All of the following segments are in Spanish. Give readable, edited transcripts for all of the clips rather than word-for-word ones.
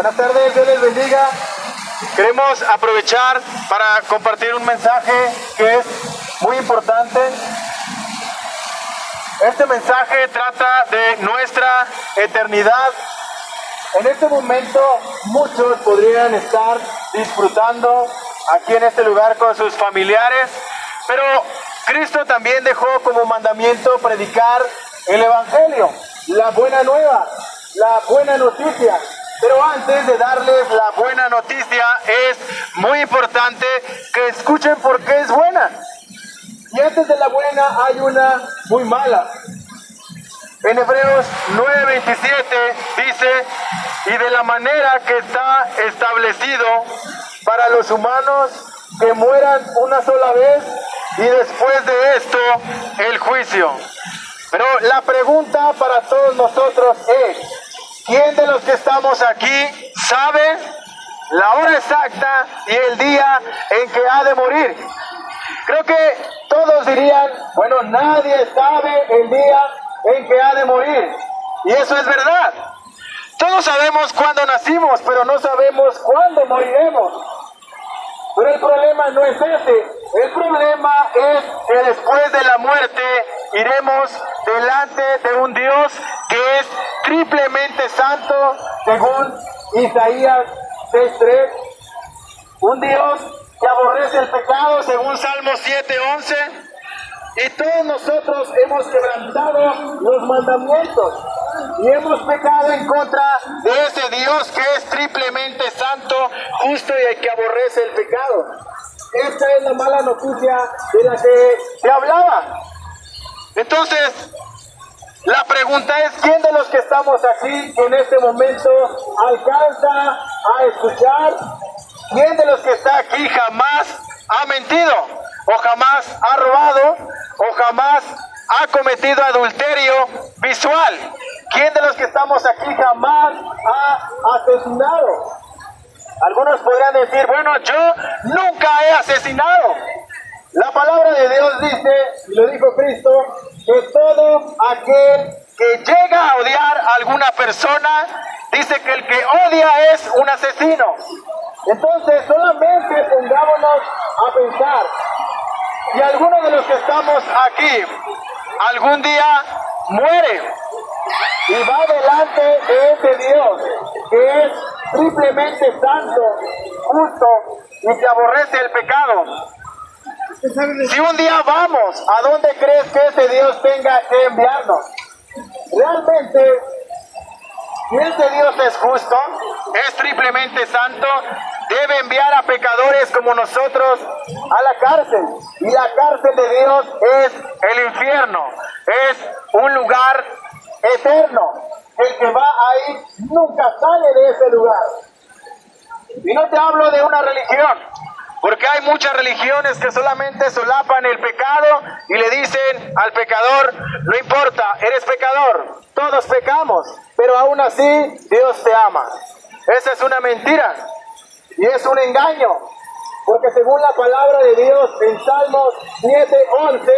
Buenas tardes, Dios les bendiga. Queremos aprovechar para compartir un mensaje que es muy importante. Este mensaje trata de nuestra eternidad. En este momento muchos podrían estar disfrutando aquí en este lugar con sus familiares, pero Cristo también dejó como mandamiento predicar el Evangelio, la buena nueva, la buena noticia. Pero antes de darles la buena noticia, es muy importante que escuchen por qué es buena. Y antes de la buena hay una muy mala. En Hebreos 9:27 dice: y de la manera que está establecido para los humanos que mueran una sola vez y después de esto el juicio. Pero la pregunta para todos nosotros es: ¿quién de los que estamos aquí sabe la hora exacta y el día en que ha de morir? Creo que todos dirían: bueno, nadie sabe el día en que ha de morir. Y eso es verdad. Todos sabemos cuándo nacimos, pero no sabemos cuándo moriremos. Pero el problema no es ese. El problema es que después de la muerte iremos delante de un Dios que es triplemente santo, según Isaías 6:3. Un Dios que aborrece el pecado, según Salmos 7:11. Y todos nosotros hemos quebrantado los mandamientos y hemos pecado en contra de ese Dios que es triplemente santo, justo y que aborrece el pecado. Esta es la mala noticia de la que se hablaba. Entonces, la pregunta es: ¿quién de los que estamos aquí en este momento alcanza a escuchar? ¿Quién de los que está aquí jamás ha mentido? ¿O jamás ha robado? ¿O jamás ha cometido adulterio visual? ¿Quién de los que estamos aquí jamás ha asesinado? Algunos podrían decir: bueno, yo nunca he asesinado. La palabra de Dios dice, y lo dijo Cristo, que todo aquel que llega a odiar a alguna persona, dice que el que odia es un asesino. Entonces, solamente pongámonos a pensar: si alguno de los que estamos aquí algún día muere y va delante de ese Dios que es triplemente santo, justo y que aborrece el pecado, si un día vamos, ¿a dónde crees que ese Dios tenga que enviarnos? Realmente, si ese Dios es justo, es triplemente santo, debe enviar a pecadores como nosotros a la cárcel. Y la cárcel de Dios es el infierno, es un lugar eterno. El que va ahí nunca sale de ese lugar. Y no te hablo de una religión, porque hay muchas religiones que solamente solapan el pecado y le dicen al pecador: no importa, eres pecador, todos pecamos, pero aún así Dios te ama. Esa es una mentira y es un engaño, porque según la palabra de Dios en Salmos 7:11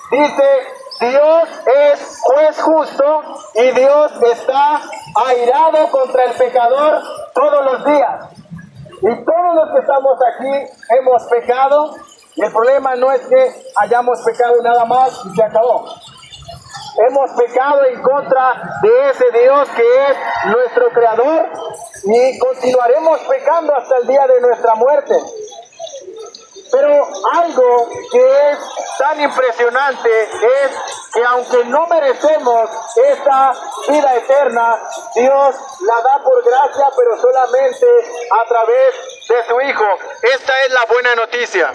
dice: Dios es juez justo y Dios está airado contra el pecador todos los días. Y todos los que estamos aquí hemos pecado, y el problema no es que hayamos pecado nada más y se acabó. Hemos pecado en contra de ese Dios que es nuestro creador y continuaremos pecando hasta el día de nuestra muerte. Pero algo que es tan impresionante es que aunque no merecemos esa vida eterna, Dios la da por gracia, pero solamente a través de su Hijo. Esta es la buena noticia.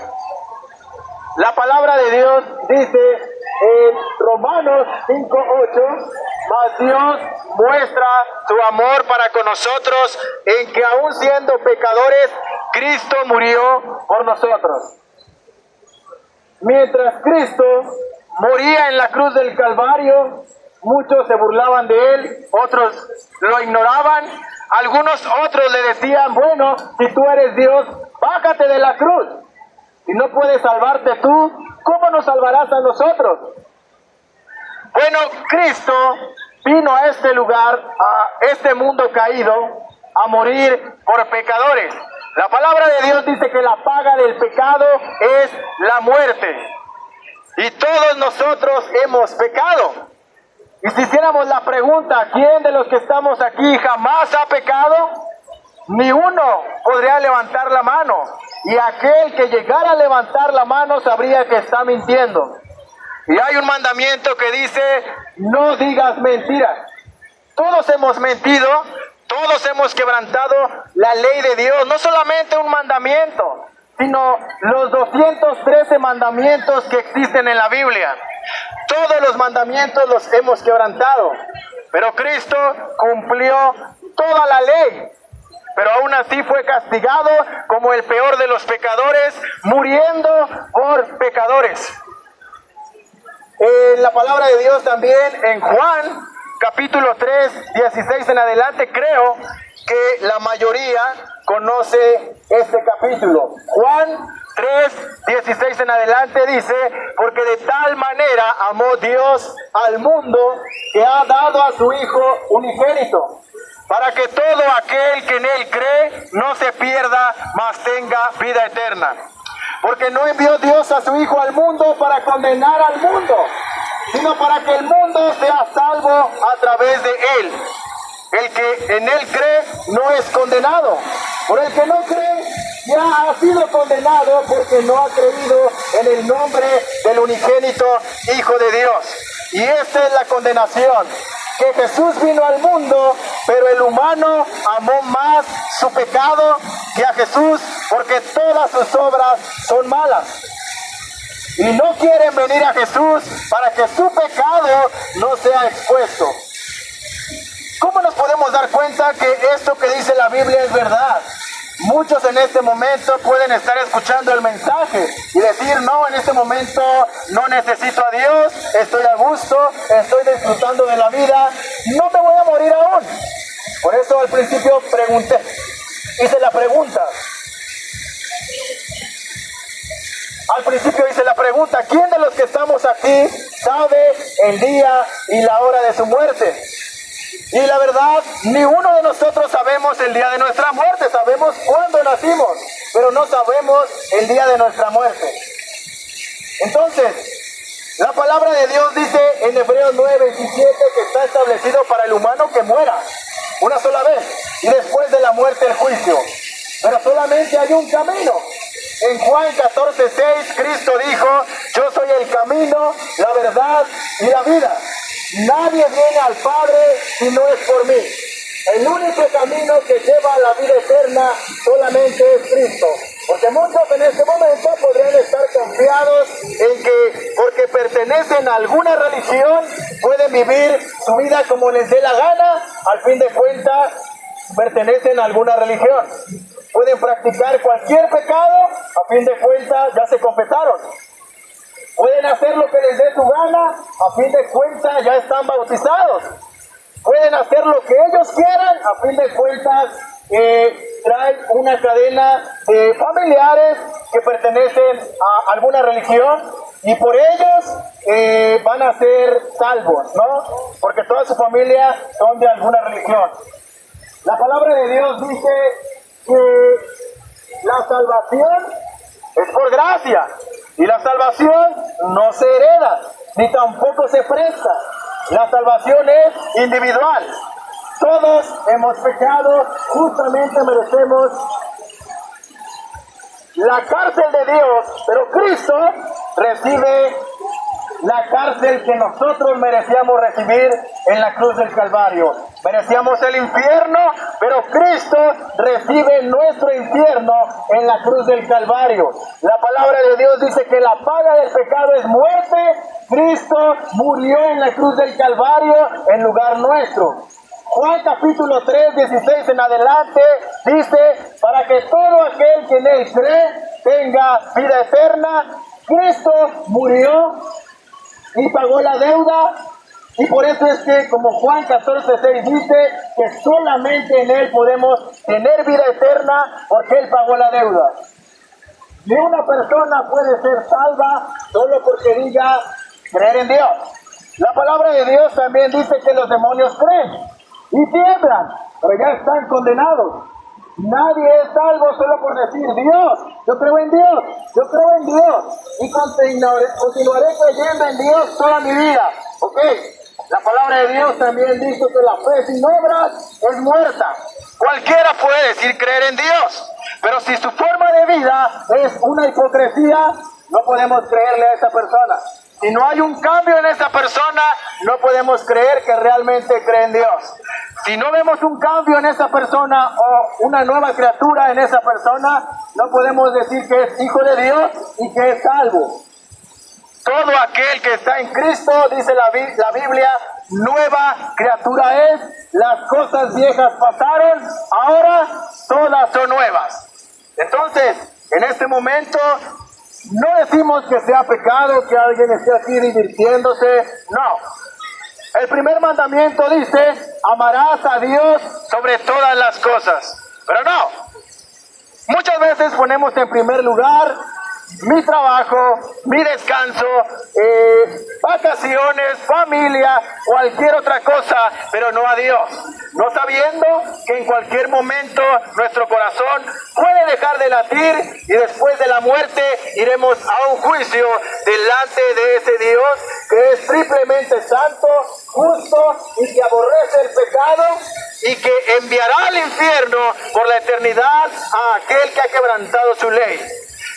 La palabra de Dios dice en Romanos 5:8: mas Dios muestra su amor para con nosotros en que aun siendo pecadores, Cristo murió por nosotros. Mientras Cristo moría en la cruz del Calvario, muchos se burlaban de él, otros lo ignoraban, algunos otros le decían: bueno, si tú eres Dios, bájate de la cruz. Si no puedes salvarte tú, ¿cómo nos salvarás a nosotros? Bueno, Cristo vino a este lugar, a este mundo caído, a morir por pecadores. La palabra de Dios dice que la paga del pecado es la muerte. Y todos nosotros hemos pecado. Y si hiciéramos la pregunta, ¿quién de los que estamos aquí jamás ha pecado? Ni uno podría levantar la mano. Y aquel que llegara a levantar la mano sabría que está mintiendo. Y hay un mandamiento que dice, no digas mentiras. Todos hemos mentido, todos hemos quebrantado la ley de Dios. No solamente un mandamiento, sino los 213 mandamientos que existen en la Biblia. Todos los mandamientos los hemos quebrantado. Pero Cristo cumplió toda la ley. Pero aún así fue castigado como el peor de los pecadores, muriendo por pecadores. En la palabra de Dios también, en Juan, capítulo 3, 16 en adelante, creo que la mayoría conoce este capítulo. Juan 3, 16 en adelante dice, porque de tal manera amó Dios al mundo que ha dado a su Hijo unigénito, para que todo aquel que en Él cree no se pierda, mas tenga vida eterna. Porque no envió Dios a su Hijo al mundo para condenar al mundo, sino para que el mundo sea salvo a través de Él. El que en Él cree no es condenado. Por el que no cree ya ha sido condenado porque no ha creído en el nombre del unigénito Hijo de Dios. Y esta es la condenación, que Jesús vino al mundo, pero el humano amó más su pecado que a Jesús, porque todas sus obras son malas. Y no quieren venir a Jesús para que su pecado no sea expuesto. ¿Cómo nos podemos dar cuenta que esto que dice la Biblia es verdad? Muchos en este momento pueden estar escuchando el mensaje y decir, no, en este momento no necesito a Dios, estoy a gusto, estoy disfrutando de la vida, no me voy a morir aún. Por eso al principio hice la pregunta, ¿quién de los que estamos aquí sabe el día y la hora de su muerte? Y la verdad, ni uno de nosotros sabemos el día de nuestra muerte. Sabemos cuándo nacimos, pero no sabemos el día de nuestra muerte. Entonces, la palabra de Dios dice en Hebreos 9:17 que está establecido para el humano que muera una sola vez y después de la muerte el juicio. Pero solamente hay un camino. En Juan 14:6 Cristo dijo, yo soy el camino, la verdad y la vida. Nadie viene al Padre si no es por mí. El único camino que lleva a la vida eterna solamente es Cristo. Porque muchos en este momento podrían estar confiados en que porque pertenecen a alguna religión pueden vivir su vida como les dé la gana. Al fin de cuentas pertenecen a alguna religión. Pueden practicar cualquier pecado, a fin de cuentas ya se confesaron. Pueden hacer lo que les dé su gana, a fin de cuentas ya están bautizados. Pueden hacer lo que ellos quieran, a fin de cuentas traen una cadena de familiares que pertenecen a alguna religión y por ellos van a ser salvos, ¿no? Porque toda su familia son de alguna religión. La palabra de Dios dice que la salvación es por gracia. Y la salvación no se hereda, ni tampoco se presta. La salvación es individual. Todos hemos pecado, justamente merecemos la cárcel de Dios, pero Cristo recibe la cárcel que nosotros merecíamos recibir en la cruz del Calvario. Merecíamos el infierno, pero Cristo recibe nuestro infierno en la cruz del Calvario. La palabra de Dios dice que la paga del pecado es muerte. Cristo murió en la cruz del Calvario en lugar nuestro. Juan capítulo 3, 16 en adelante dice, para que todo aquel que en Él cree tenga vida eterna. Cristo murió y pagó la deuda, y por eso es que, como Juan 14:6 dice, que solamente en Él podemos tener vida eterna, porque Él pagó la deuda. Ni una persona puede ser salva solo porque diga creer en Dios. La palabra de Dios también dice que los demonios creen y tiemblan. pero ya están condenados. Nadie es salvo solo por decir, Dios, yo creo en Dios, yo creo en Dios, y continuaré creyendo en Dios toda mi vida. Ok, la palabra de Dios también dice que la fe sin obras es muerta. Cualquiera puede decir creer en Dios, pero si su forma de vida es una hipocresía, no podemos creerle a esa persona. Si no hay un cambio en esa persona, no podemos creer que realmente cree en Dios. Si no vemos un cambio en esa persona o una nueva criatura en esa persona, no podemos decir que es hijo de Dios y que es salvo. Todo aquel que está en Cristo, dice la Biblia, nueva criatura es, las cosas viejas pasaron, ahora todas son nuevas. Entonces, en este momento, no decimos que sea pecado que alguien esté aquí divirtiéndose, no. El primer mandamiento dice, amarás a Dios sobre todas las cosas. Pero no, muchas veces ponemos en primer lugar mi trabajo, mi descanso, vacaciones, familia, cualquier otra cosa, pero no a Dios. No sabiendo que en cualquier momento nuestro corazón puede dejar de latir y después de la muerte iremos a un juicio delante de ese Dios que es triplemente santo, justo y que aborrece el pecado y que enviará al infierno por la eternidad a aquel que ha quebrantado su ley.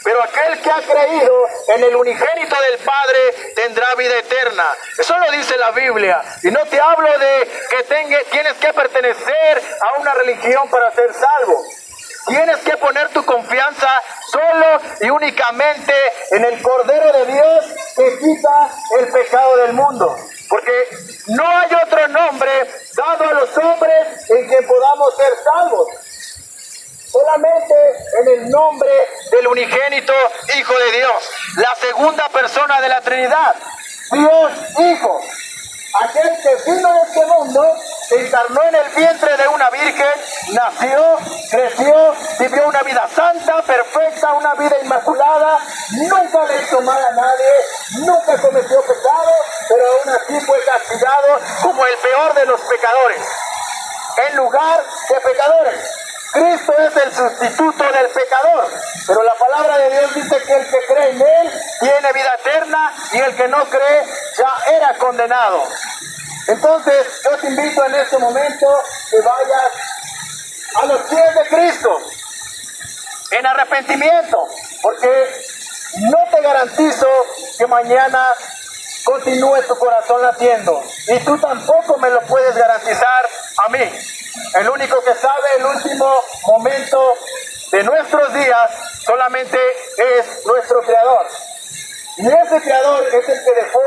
Pero aquel que ha creído en el unigénito del Padre tendrá vida eterna. Eso lo dice la Biblia. Y no te hablo de que tienes que pertenecer a una religión para ser salvo. Tienes que poner tu confianza solo y únicamente en el Cordero de Dios que quita el pecado del mundo. Porque no hay otro nombre dado a los hombres en que podamos ser salvos. Solamente en el nombre del unigénito Hijo de Dios, la segunda persona de la Trinidad, Dios Hijo, aquel que vino de este mundo, se encarnó en el vientre de una virgen, nació, creció, vivió una vida santa, perfecta, una vida inmaculada, nunca le hizo mal a nadie, nunca cometió pecado, pero aún así fue castigado como el peor de los pecadores, en lugar de pecadores. Cristo es el sustituto del pecador, pero la palabra de Dios dice que el que cree en Él tiene vida eterna y el que no cree ya era condenado. Entonces yo te invito en este momento que vayas a los pies de Cristo en arrepentimiento, porque no te garantizo que mañana continúe tu corazón latiendo y tú tampoco me lo puedes garantizar a mí. El único que sabe el último momento de nuestros días solamente es nuestro Creador. Y ese Creador es el que dejó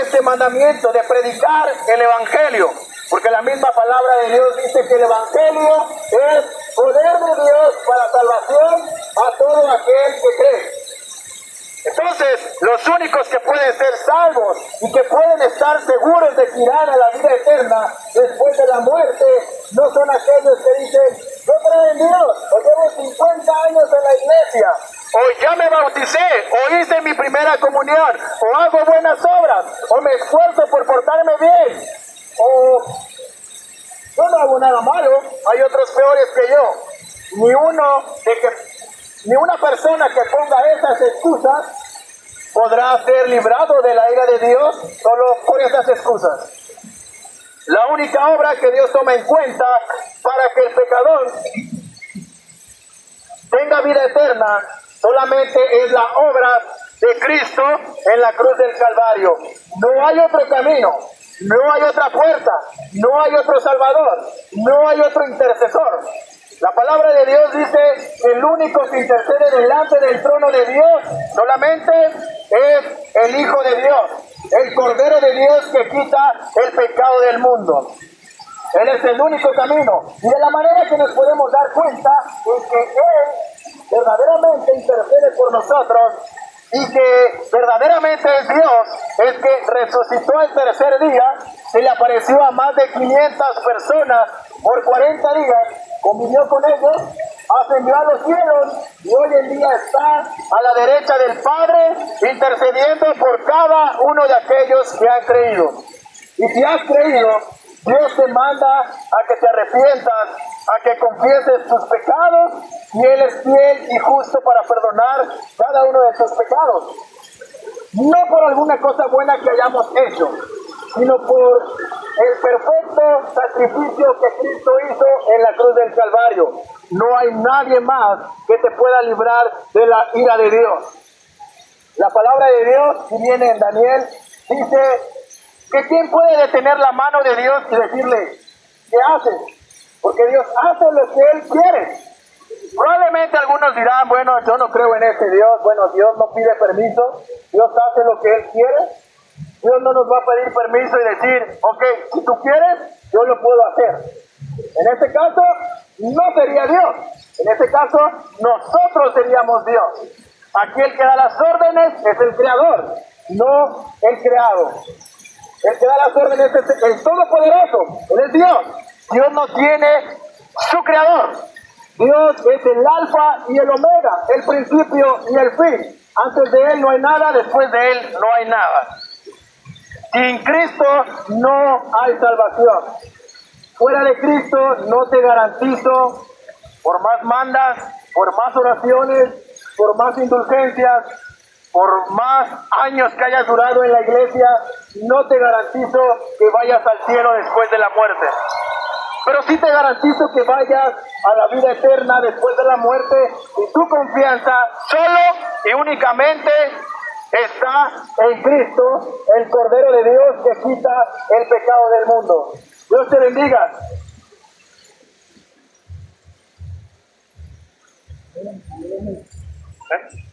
este mandamiento de predicar el Evangelio. Porque la misma palabra de Dios dice que el Evangelio es poder de Dios para salvación a todo aquel que cree. Entonces, los únicos que pueden ser salvos y que pueden estar seguros de que irán a la vida eterna después de la muerte, no son aquellos que dicen, yo creo en Dios, o llevo 50 años en la iglesia, o ya me bauticé, o hice mi primera comunión, o hago buenas obras, o me esfuerzo por portarme bien, o yo no hago nada malo, hay otros peores que yo. Ni una persona que ponga esas excusas podrá ser librado de la ira de Dios solo por esas excusas. La única obra que Dios toma en cuenta para que el pecador tenga vida eterna solamente es la obra de Cristo en la cruz del Calvario. No hay otro camino, no hay otra puerta, no hay otro Salvador, no hay otro intercesor. La palabra de Dios dice que el único que intercede delante del trono de Dios solamente es el Hijo de Dios, el Cordero de Dios que quita el pecado del mundo. Él es el único camino. Y de la manera que nos podemos dar cuenta es que Él verdaderamente intercede por nosotros y que verdaderamente es Dios, es que resucitó el tercer día, se le apareció a más de 500 personas por 40 días, convivió con ellos, ascendió a los cielos y hoy en día está a la derecha del Padre intercediendo por cada uno de aquellos que han creído. Y si has creído, Dios te manda a que te arrepientas, a que confieses tus pecados, y Él es fiel y justo para perdonar cada uno de tus pecados. No por alguna cosa buena que hayamos hecho, sino por el perfecto sacrificio que Cristo hizo en la cruz del Calvario. No hay nadie más que te pueda librar de la ira de Dios. La palabra de Dios, si viene en Daniel, dice que ¿quién puede detener la mano de Dios y decirle, ¿qué haces? Porque Dios hace lo que Él quiere. Probablemente algunos dirán, bueno, yo no creo en ese Dios. Bueno, Dios no pide permiso, Dios hace lo que Él quiere. Dios no nos va a pedir permiso y decir, ok, si tú quieres, yo lo puedo hacer. En este caso, no sería Dios. En este caso, nosotros seríamos Dios. Aquí el que da las órdenes es el creador, no el creado. El que da las órdenes es el todopoderoso, Él es Dios. Dios no tiene su creador. Dios es el alfa y el omega, el principio y el fin. Antes de Él no hay nada, después de Él no hay nada. Sin Cristo no hay salvación. Fuera de Cristo no te garantizo, por más mandas, por más oraciones, por más indulgencias, por más años que hayas durado en la iglesia, no te garantizo que vayas al cielo después de la muerte. Pero sí te garantizo que vayas a la vida eterna después de la muerte, y tu confianza solo y únicamente está en Cristo, el Cordero de Dios que quita el pecado del mundo. Dios te bendiga. ¿Eh?